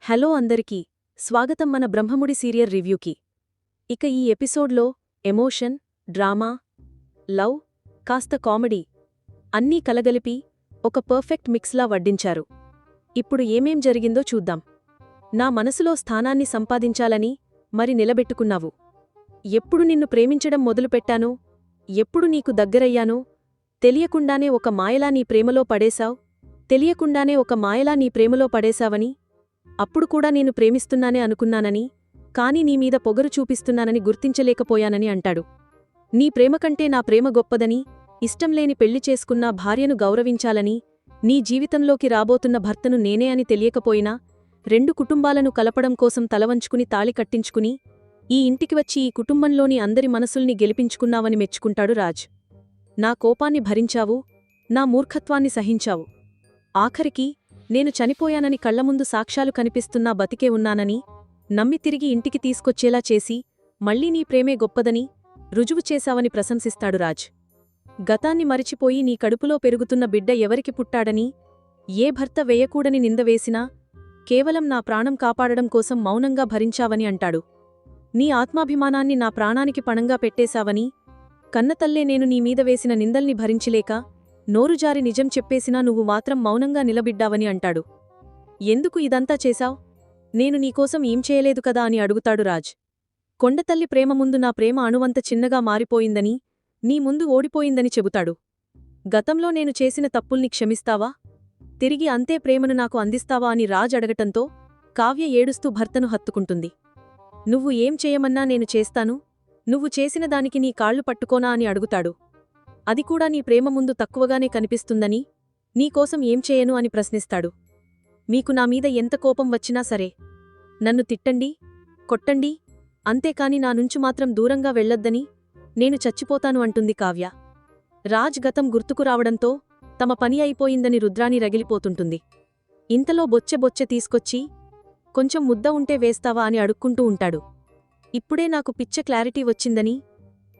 Hello అందరికీ స్వాగతం మన బ్రహ్మముడి సీరియల్ రివ్యూకి. ఇక ఈ ఎపిసోడ్లో ఎమోషన్, డ్రామా, లవ్, కాస్త కామెడీ అన్నీ కలగలిపి ఒక పర్ఫెక్ట్ మిక్స్లా వడ్డించారు. ఇప్పుడు ఏమేం జరిగిందో చూద్దాం. నా మనసులో స్థానాన్ని సంపాదించాలని మరి నిలబెట్టుకున్నావు. ఎప్పుడు నిన్ను ప్రేమించడం మొదలుపెట్టానో, ఎప్పుడు నీకు దగ్గరయ్యానో తెలియకుండానే ఒక మాయలా నీ ప్రేమలో పడేశావ్. తెలియకుండానే ఒక మాయలా నీ ప్రేమలో పడేశావని, అప్పుడు కూడా నేను ప్రేమిస్తున్నానే అనుకున్నానని, కాని నీమీద పొగరు చూపిస్తున్నానని గుర్తించలేకపోయానని అంటాడు. నీ ప్రేమకంటే నా ప్రేమ గొప్పదని, ఇష్టంలేని పెళ్లి చేసుకున్నా భార్యను గౌరవించాలని, నీ జీవితంలోకి రాబోతున్న భర్తను నేనే అని తెలియకపోయినా, రెండు కుటుంబాలను కలపడం కోసం తలవంచుకుని తాళి కట్టించుకుని ఈ ఇంటికి వచ్చి ఈ కుటుంబంలోని అందరి మనసుల్ని గెలిపించుకున్నావని మెచ్చుకుంటాడు రాజ్. నా కోపాన్ని భరించావు, నా మూర్ఖత్వాన్ని సహించావు. ఆఖరికి నేను చనిపోయానని కళ్లముందు సాక్ష్యాలు కనిపిస్తున్నా బతికే ఉన్నానని నమ్మి తిరిగి ఇంటికి తీసుకొచ్చేలా చేసి మళ్లీ నీ ప్రేమే గొప్పదని రుజువు చేశావని ప్రశంసిస్తాడు రాజ్. గతాన్ని మరిచిపోయి నీ కడుపులో పెరుగుతున్న బిడ్డ ఎవరికి పుట్టాడని, ఏ భర్త వేయకూడని నిందవేసినా కేవలం నా ప్రాణం కాపాడడం కోసం మౌనంగా భరించావని అంటాడు. నీ ఆత్మాభిమానాన్ని నా ప్రాణానికి పణంగా పెట్టేశావని, కన్నతల్లే నేను నీమీద వేసిన నిందల్ని భరించలేక నోరుజారి నిజం చెప్పేసినా నువ్వు మాత్రం మౌనంగా నిలబిడ్డావని అంటాడు. ఎందుకు ఇదంతా చేశావ్? నేను నీకోసం ఏం చేయలేదు కదా అని అడుగుతాడు రాజ్. కొండతల్లి ప్రేమ ముందు నా ప్రేమ అణువంత చిన్నగా మారిపోయిందని, నీ ముందు ఓడిపోయిందని చెబుతాడు. గతంలో నేను చేసిన తప్పుల్ని క్షమిస్తావా? తిరిగి అంతే ప్రేమను నాకు అందిస్తావా అని రాజ్ అడగటంతో కావ్య ఏడుస్తూ భర్తను హత్తుకుంటుంది. నువ్వు ఏం చేయమన్నా నేను చేస్తాను, నువ్వు చేసిన దానికి నీ కాళ్లు పట్టుకోనా అని అడుగుతాడు. అది కూడా నీ ప్రేమ ముందు తక్కువగానే కనిపిస్తుందని, నీకోసం ఏం చేయను అని ప్రశ్నిస్తాడు. మీకు నామీద ఎంత కోపం వచ్చినా సరే, నన్ను తిట్టండి, కొట్టండి, అంతేకాని నా నుంచి మాత్రం దూరంగా వెళ్లొద్దని నేను చచ్చిపోతాను అంటుంది కావ్య. రాజ్ గతం గుర్తుకు రావడంతో తమ పని అయిపోయిందని రుద్రాణి రగిలిపోతుంటుంది. ఇంతలో బొచ్చె తీసుకొచ్చి కొంచెం ముద్ద ఉంటే వేస్తావా అని అడుక్కుంటూ ఉంటాడు. ఇప్పుడే నాకు పిచ్చ క్లారిటీ వచ్చిందని,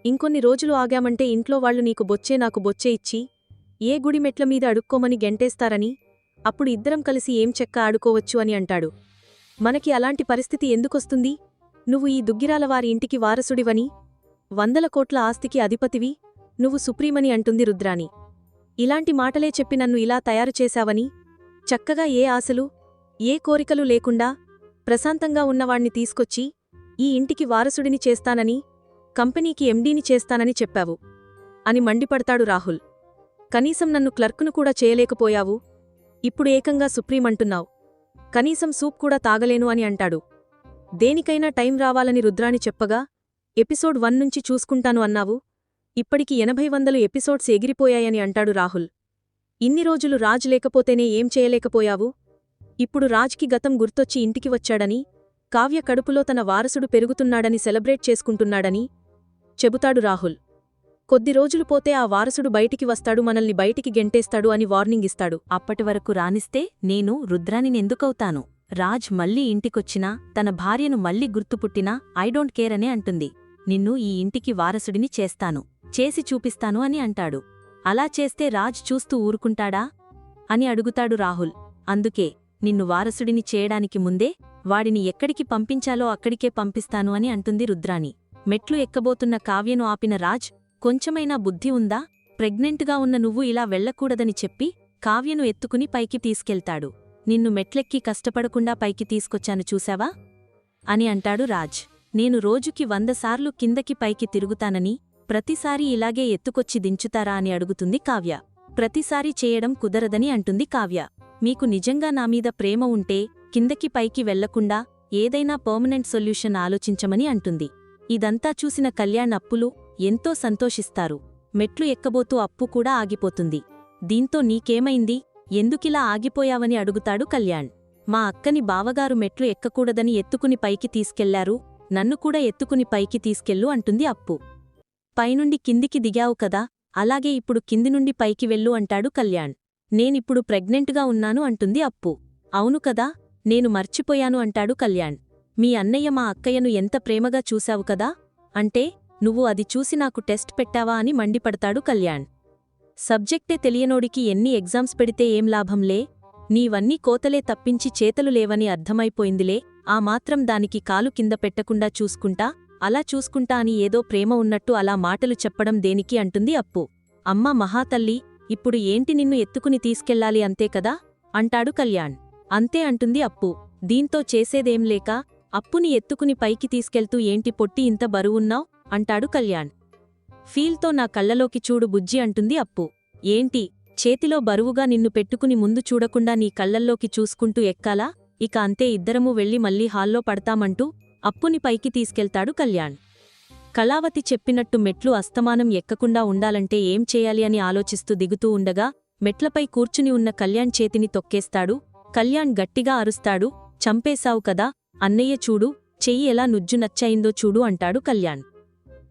ఇంకొన్ని రోజులు ఆగామంటే ఇంట్లో వాళ్లు నీకు బొచ్చే నాకు బొచ్చే ఇచ్చి ఏ గుడి మెట్ల మీద అడుక్కోమని గెంటేస్తారని, అప్పుడు ఇద్దరం కలిసి ఏం చెక్క ఆడుకోవచ్చు అని అంటాడు. మనకి అలాంటి పరిస్థితి ఎందుకొస్తుంది? నువ్వు ఈ దుగ్గిరాలవారి ఇంటికి వారసుడివని, 100 కోట్ల ఆస్తికి అధిపతివి, నువ్వు సుప్రీమని అంటుంది రుద్రాణి. ఇలాంటి మాటలే చెప్పి నన్ను ఇలా తయారు చేశావని, చక్కగా ఏ ఆశలు, ఏ కోరికలు లేకుండా ప్రశాంతంగా ఉన్నవాణ్ణి తీసుకొచ్చి ఈ ఇంటికి వారసుడిని చేస్తానని, కంపెనీకి ఎండీని చేస్తానని చెప్పావు అని మండిపడతాడు రాహుల్. కనీసం నన్ను క్లర్కును కూడా చేయలేకపోయావు, ఇప్పుడు ఏకంగా సుప్రీమంటున్నావు, కనీసం సూప్ కూడా తాగలేను అని అంటాడు. దేనికైనా టైం రావాలని రుద్రాణి చెప్పగా, ఎపిసోడ్ 1 నుంచి చూసుకుంటాను అన్నావు, ఇప్పటికి 80-100 ఎపిసోడ్స్ ఎగిరిపోయాయని అంటాడు రాహుల్. ఇన్ని రోజులు రాజ్ లేకపోతేనే ఏం చేయలేకపోయావు? ఇప్పుడు రాజ్కి గతం గుర్తొచ్చి ఇంటికి వచ్చాడని, కావ్య కడుపులో తన వారసుడు పెరుగుతున్నాడని సెలబ్రేట్ చేసుకుంటున్నాడని చెబుతాడు రాహుల్. కొద్ది రోజులు పోతే ఆ వారసుడు బయటికి వస్తాడు, మనల్ని బయటికి గెంటేస్తాడు అని వార్నింగ్ ఇస్తాడు. అప్పటివరకు రానిస్తే నేను రుద్రానినెందుకవుతాను? రాజ్ మళ్ళీ ఇంటికొచ్చినా, తన భార్యను మళ్ళీ గుర్తుపుట్టినా ఐ డోంట్ కేర్ అనే అంటుంది. నిన్ను ఈ ఇంటికి వారసుడిని చేస్తాను, చేసి చూపిస్తాను అని అంటాడు. అలా చేస్తే రాజ్ చూస్తూ ఊరుకుంటాడా అని అడుగుతాడు రాహుల్. అందుకే నిన్ను వారసుడిని చేయడానికి ముందే వాడిని ఎక్కడికి పంపించాలో అక్కడికే పంపిస్తాను అని అంటుంది రుద్రాణి. మెట్లు ఎక్కబోతున్న కావ్యను ఆపిన రాజ్, కొంచెమైనా బుద్ధి ఉందా? ప్రెగ్నెంట్గా ఉన్న నువ్వు ఇలా వెళ్లకూడదని చెప్పి కావ్యను ఎత్తుకుని పైకి తీసుకెళ్తాడు. నిన్ను మెట్లెక్కి కష్టపడకుండా పైకి తీసుకొచ్చాను చూశావా అని అంటాడు రాజ్. నేను రోజుకి 100 సార్లు కిందకి పైకి తిరుగుతానని, ప్రతిసారీ ఇలాగే ఎత్తుకొచ్చి దించుతారా అని అడుగుతుంది కావ్య. ప్రతిసారీ చేయడం కుదరదని అంటుంది కావ్య. మీకు నిజంగా నామీద ప్రేమ ఉంటే కిందకి పైకి వెళ్లకుండా ఏదైనా పర్మనెంట్ సొల్యూషన్ ఆలోచించమని అంటుంది. ఇదంతా చూసిన కళ్యాణ్ అప్పులు ఎంతో సంతోషిస్తారు. మెట్లు ఎక్కబోతూ అప్పు కూడా ఆగిపోతుంది. దీంతో నీకేమైంది, ఎందుకిలా ఆగిపోయావని అడుగుతాడు కళ్యాణ్. మా అక్కని బావగారు మెట్లు ఎక్కకూడదని ఎత్తుకుని పైకి తీసుకెళ్లారు, నన్ను కూడా ఎత్తుకుని పైకి తీసుకెళ్ళు అంటుంది అప్పు. పైనుండి కిందికి దిగావు కదా, అలాగే ఇప్పుడు కింది నుండి పైకి వెళ్ళు అంటాడు కళ్యాణ్. నేనిప్పుడు ప్రెగ్నెంట్గా ఉన్నాను అంటుంది అప్పు. అవును కదా, నేను మర్చిపోయాను అంటాడు కళ్యాణ్. మీ అన్నయ్య మా అక్కయ్యను ఎంత ప్రేమగా చూశావు కదా, అంటే నువ్వు అది చూసి నాకు టెస్ట్ పెట్టావా అని మండిపడతాడు కళ్యాణ్. సబ్జెక్టే తెలియనోడికి ఎన్ని ఎగ్జామ్స్ పెడితే ఏం లాభంలే, నీవన్నీ కోతలే తప్పించి చేతలు లేవని అర్థమైపోయిందిలే, ఆ మాత్రం దానికి కాలు కింద పెట్టకుండా చూసుకుంటా, అలా చూసుకుంటా అని ఏదో ప్రేమ ఉన్నట్టు అలా మాటలు చెప్పడం దేనికి అంటుంది అప్పు. అమ్మ మహాతల్లి, ఇప్పుడు ఏంటి నిన్ను ఎత్తుకుని తీసుకెళ్ళాలి అంతే కదా అంటాడు కళ్యాణ్. అంతే అంటుంది అప్పు. దీంతో చేసేదేం లేక అప్పుని ఎత్తుకుని పైకి తీసుకెళ్తూ ఏంటి పొట్టి ఇంత బరువున్నావ్ అంటాడు కళ్యాణ్. ఫీల్తో నా కళ్ళలోకి చూడు బుజ్జి అంటుంది అప్పు. ఏంటి చేతిలో బరువుగా నిన్ను పెట్టుకుని ముందు చూడకుండా నీ కళ్ళల్లోకి చూసుకుంటూ ఎక్కాలా, ఇక అంతే ఇద్దరమూ వెళ్ళి మళ్ళీ హాల్లో పడతామంటూ అప్పుని పైకి తీసుకెళ్తాడు కళ్యాణ్. కళావతి చెప్పినట్టు మెట్లు అస్తమానం ఎక్కకుండా ఉండాలంటే ఏం చేయాలి అని ఆలోచిస్తూ దిగుతూ ఉండగా మెట్లపై కూర్చుని ఉన్న కళ్యాణ్ చేతిని తొక్కేస్తాడు. కళ్యాణ్ గట్టిగా అరుస్తాడు, చంపేశావు కదా అన్నయ్య, చూడు చెయ్యి ఎలా నుజ్జు నచ్చయిందో చూడు అంటాడు కళ్యాణ్.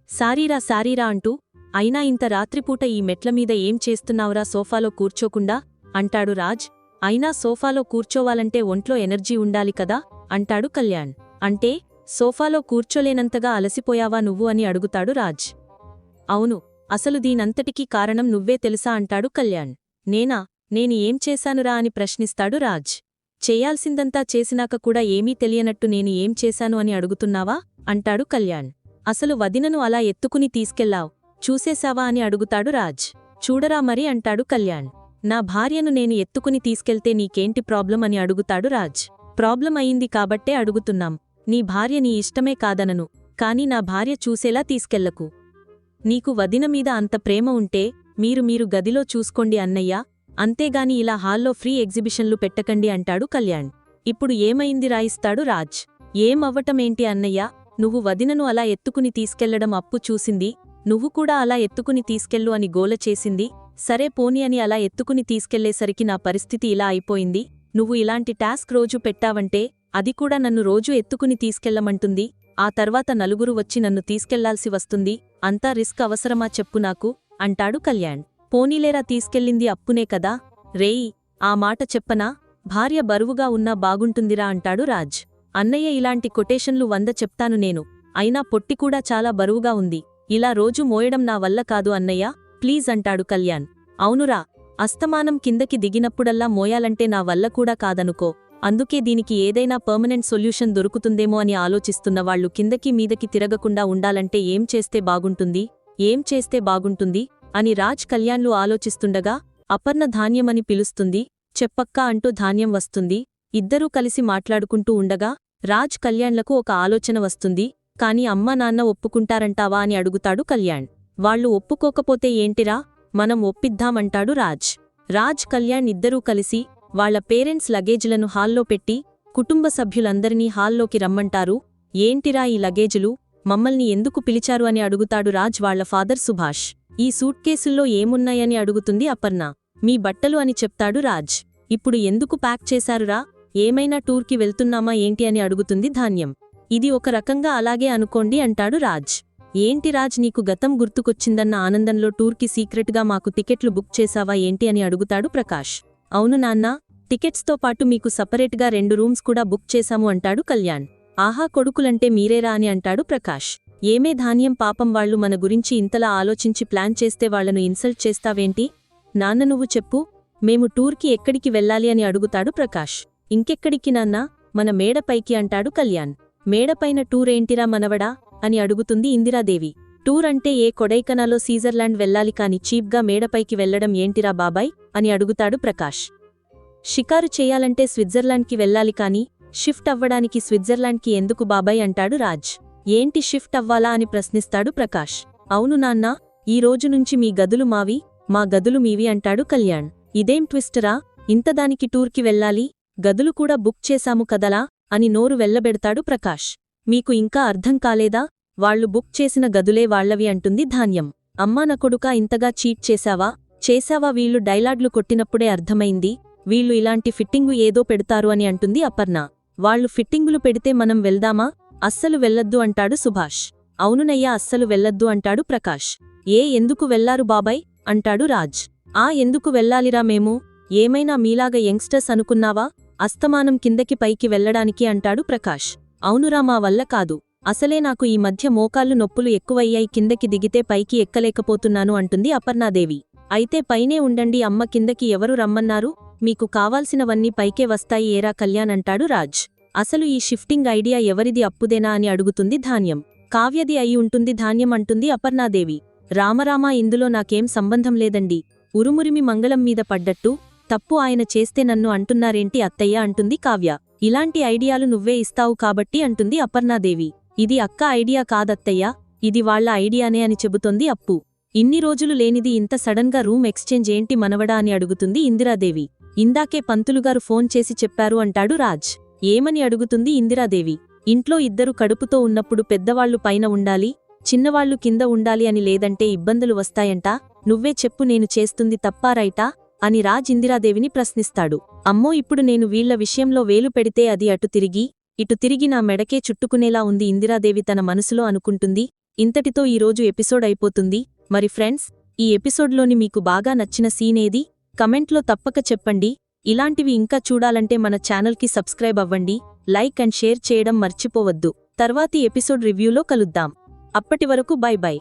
సారీరా సారీరా అంటూ, అయినా ఇంత రాత్రిపూట ఈ మెట్లమీద ఏం చేస్తున్నావురా సోఫాలో కూర్చోకుండా అంటాడు రాజ్. అయినా సోఫాలో కూర్చోవాలంటే ఒంట్లో ఎనర్జీ ఉండాలి కదా అంటాడు కళ్యాణ్. అంటే సోఫాలో కూర్చోలేనంతగా అలసిపోయావా నువ్వు అని అడుగుతాడు రాజ్. అవును, అసలు దీనంతటికీ కారణం నువ్వే తెలుసా అంటాడు కళ్యాణ్. నేనా, నేను ఏం చేశానురా అని ప్రశ్నిస్తాడు రాజ్. చేయాల్సిందంతా చేసినాక కూడా ఏమీ తెలియనట్టు నేను ఏం చేశాను అని అడుగుతున్నావా అంటాడు కళ్యాణ్. అసలు వదినను అలా ఎత్తుకుని తీసుకెళ్లావ్, చూసేశావా అని అడుగుతాడు రాజ్. చూడరా మరి అంటాడు కళ్యాణ్. నా భార్యను నేను ఎత్తుకుని తీసుకెళ్తే నీకేంటి ప్రాబ్లం అని అడుగుతాడు రాజ్. ప్రాబ్లం అయింది కాబట్టే అడుగుతున్నాం. నీ భార్య నీ ఇష్టమే కాదనను, కాని నా భార్య చూసేలా తీసుకెళ్లకు. నీకు వదిన మీద అంత ప్రేమ ఉంటే మీరు గదిలో చూసుకోండి అన్నయ్యా, అంతేగాని ఇలా హాల్లో ఫ్రీ ఎగ్జిబిషన్లు పెట్టకండి అంటాడు కళ్యాణ్. ఇప్పుడు ఏమైంది రాయిస్తాడు రాజ్. ఏం అవ్వటమేంటి అన్నయ్యా, నువ్వు వదినను అలా ఎత్తుకుని తీసుకెళ్లడం అప్పు చూసింది, నువ్వు కూడా అలా ఎత్తుకుని తీసుకెళ్ళు అని గోల చేసింది. సరే పోని అని అలా ఎత్తుకుని తీసుకెళ్లేసరికి నా పరిస్థితి ఇలా అయిపోయింది. నువ్వు ఇలాంటి టాస్క్ రోజు పెట్టావంటే అది కూడా నన్ను రోజు ఎత్తుకుని తీసుకెళ్లమంటుంది. ఆ తర్వాత నలుగురు వచ్చి నన్ను తీసుకెళ్లాల్సి వస్తుంది. అంతా రిస్క్ అవసరమా చెప్పు నాకు అంటాడు కళ్యాణ్. పోనీలేరా తీసుకెళ్ళింది అప్పునే కదా. రేయ్, ఆ మాట చెప్పనా, భార్య బరువుగా ఉన్నా బాగుంటుందిరా అంటాడు రాజ్. అన్నయ్య ఇలాంటి కొటేషన్లు 100 చెప్తాను నేను, అయినా పొట్టి కూడా చాలా బరువుగా ఉంది. ఇలా రోజు మోయడం నా వల్ల కాదు అన్నయ్య, ప్లీజ్ అంటాడు కళ్యాణ్. అవునురా, అస్తమానం కిందకి దిగినప్పుడల్లా మోయాలంటే నా వల్ల కూడా కాదనుకో. అందుకే దీనికి ఏదైనా పర్మనెంట్ సొల్యూషన్ దొరుకుతుందేమో అని ఆలోచిస్తున్న వాళ్లు కిందకి మీదకి తిరగకుండా ఉండాలంటే ఏం చేస్తే బాగుంటుంది అని రాజ్ కళ్యాణ్లు ఆలోచిస్తుండగా అపర్ణ ధాన్యమని పిలుస్తుంది. చెప్పక్కా అంటూ ధాన్యం వస్తుంది. ఇద్దరూ కలిసి మాట్లాడుకుంటూ ఉండగా రాజ్ కళ్యాణ్లకు ఒక ఆలోచన వస్తుంది. కాని అమ్మా నాన్న ఒప్పుకుంటారంటావా అని అడుగుతాడు కళ్యాణ్. వాళ్లు ఒప్పుకోకపోతే ఏంటిరా, మనం ఒప్పిద్దామంటాడు రాజ్. రాజ్ కళ్యాణ్ ఇద్దరూ కలిసి వాళ్ల పేరెంట్స్ లగేజులను హాల్లో పెట్టి కుటుంబ సభ్యులందరినీ హాల్లోకి రమ్మంటారు. ఏంటిరా ఈ లగేజులు, మమ్మల్ని ఎందుకు పిలిచారు అని అడుగుతాడు రాజ్ వాళ్ల ఫాదర్ సుభాష్. ఈ సూట్ కేసుల్లో ఏమున్నాయని అడుగుతుంది అపర్ణ. మీ బట్టలు అని చెప్తాడు రాజ్. ఇప్పుడు ఎందుకు ప్యాక్ చేశారురా, ఏమైనా టూర్కి వెళ్తున్నామా ఏంటి అని అడుగుతుంది ధాన్యం. ఇది ఒక రకంగా అలాగే అనుకోండి అంటాడు రాజ్. ఏంటి రాజ్, నీకు గతం గుర్తుకొచ్చిందన్న ఆనందంలో టూర్కి సీక్రెట్గా మాకు టికెట్లు బుక్ చేశావా ఏంటి అని అడుగుతాడు ప్రకాష్. అవును నాన్నా, టికెట్స్తో పాటు మీకు సపరేట్గా 2 రూమ్స్ కూడా బుక్ చేశాము అంటాడు కళ్యాణ్. ఆహా, కొడుకులంటే మీరేరా అని అంటాడు ప్రకాష్. ఏమే ధాన్యం, పాపం వాళ్లు మన గురించి ఇంతలా ఆలోచించి ప్లాన్ చేస్తే వాళ్లను ఇన్సల్ట్ చేస్తావేంటి? నాన్న నువ్వు చెప్పు, మేము టూర్కి ఎక్కడికి వెళ్ళాలి అని అడుగుతాడు ప్రకాష్. ఇంకెక్కడికి నాన్నా, మన మేడపైకి అంటాడు కళ్యాణ్. మేడపైన టూర్ ఏంటిరా మనవడా అని అడుగుతుంది ఇందిరాదేవి. టూర్ అంటే ఏ కొడైకనాలో స్విట్జర్లాండ్ వెళ్ళాలి కాని చీప్గా మేడపైకి వెళ్లడం ఏంటిరా బాబాయ్ అని అడుగుతాడు ప్రకాష్. షికారు చేయాలంటే స్విట్జర్లాండ్కి వెళ్ళాలి కాని షిఫ్ట్ అవ్వడానికి స్విట్జర్లాండ్కి ఎందుకు బాబాయ్ అంటాడు రాజ్. ఏంటి షిఫ్ట్ అవ్వాలా అని ప్రశ్నిస్తాడు ప్రకాష్. అవును నాన్నా, ఈ రోజు నుంచి మీ గదులు మావి, మా గదులు మీవి అంటాడు కళ్యాణ్. ఇదేం ట్విస్టరా, ఇంతదానికి టూర్కి వెళ్ళాలి, గదులు కూడా బుక్ చేశాము కదలా అని నోరు వెళ్లబెడతాడు ప్రకాష్. మీకు ఇంకా అర్థం కాలేదా, వాళ్లు బుక్ చేసిన గదులే వాళ్లవి అంటుంది ధాన్యం. అమ్మా నా కొడుకా, ఇంతగా చీట్ చేశావా వీళ్లు డైలాగ్లు కొట్టినప్పుడే అర్థమైంది, వీళ్లు ఇలాంటి ఫిట్టింగు ఏదో పెడతారు అని అంటుంది అపర్ణ. వాళ్లు ఫిట్టింగులు పెడితే మనం వెళ్దామా, అస్సలు వెళ్లొద్దు అంటాడు సుభాష్. అవునునయ్యా, అస్సలు వెళ్లొద్దు అంటాడు ప్రకాష్. ఎందుకు వెళ్లారు బాబాయ్ అంటాడు రాజ్. ఎందుకు వెళ్లాలిరా మేము, ఏమైనా మీలాగా యంగ్స్టర్స్ అనుకున్నావా, అస్తమానం కిందకి పైకి వెళ్లడానికి అంటాడు ప్రకాష్. అవునురా, మా వల్ల కాదు, అసలే నాకు ఈ మధ్య మోకాళ్ళు నొప్పులు ఎక్కువయ్యాయి, కిందకి దిగితే పైకి ఎక్కలేకపోతున్నాను అంటుంది అపర్ణాదేవి. అయితే పైనే ఉండండి అమ్మ, కిందకి ఎవరు రమ్మన్నారు, మీకు కావాల్సినవన్నీ పైకే వస్తాయి ఏరా కళ్యాణ్ అంటాడు రాజ్. అసలు ఈ షిఫ్టింగ్ ఐడియా ఎవరిది, అప్పుదేనా అని అడుగుతుంది ధాన్యం. కావ్యది అయి ఉంటుంది ధాన్యం అంటుంది అపర్ణాదేవి. రామరామా ఇందులో నాకేం సంబంధం లేదండి. ఉరుమురిమి మంగళం మీద పడ్డట్టు తప్పు ఆయన చేస్తే నన్ను అంటున్నారేంటి అత్తయ్య అంటుంది కావ్య. ఇలాంటి ఐడియాలు నువ్వే ఇస్తావు కాబట్టి అంటుంది అపర్ణాదేవి. ఇది అక్క ఐడియా కాదత్తయ్య, ఇది వాళ్ల ఐడియానే అని చెబుతోంది అప్పు. ఇన్ని రోజులు లేనిది ఇంత సడన్గా రూమ్ ఎక్స్చేంజ్ ఏంటి మనవడా అని అడుగుతుంది ఇందిరాదేవి. ఇందాకే పంతులుగారు ఫోన్ చేసి చెప్పారు అంటాడు రాజ్. ఏమని అడుగుతుంది ఇందిరాదేవి. ఇంట్లో ఇద్దరు కడుపుతో ఉన్నప్పుడు పెద్దవాళ్లు పైన ఉండాలి, చిన్నవాళ్లు కింద ఉండాలి అని, లేదంటే ఇబ్బందులు వస్తాయంట. నువ్వే చెప్పు, నేను చేస్తుంది తప్పా రైటా అని రాజ్ ఇందిరాదేవిని ప్రశ్నిస్తాడు. అమ్మో, ఇప్పుడు నేను వీళ్ల విషయంలో వేలు పెడితే అది అటు తిరిగి ఇటు తిరిగి నా మెడకే చుట్టుకునేలా ఉంది ఇందిరాదేవి తన మనసులో అనుకుంటుంది. ఇంతటితో ఈరోజు ఎపిసోడ్ అయిపోతుంది. మరి ఫ్రెండ్స్, ఈ ఎపిసోడ్లోని మీకు బాగా నచ్చిన సీన్ ఏది? కమెంట్లో తప్పక చెప్పండి. ఇలాంటివి ఇంకా చూడాలంటే మన ఛానల్కి సబ్స్క్రైబ్ అవ్వండి, లైక్ అండ్ షేర్ చేయడం మర్చిపోవద్దు. తర్వాతి ఎపిసోడ్ రివ్యూలో కలుద్దాం. అప్పటి వరకు బై బై.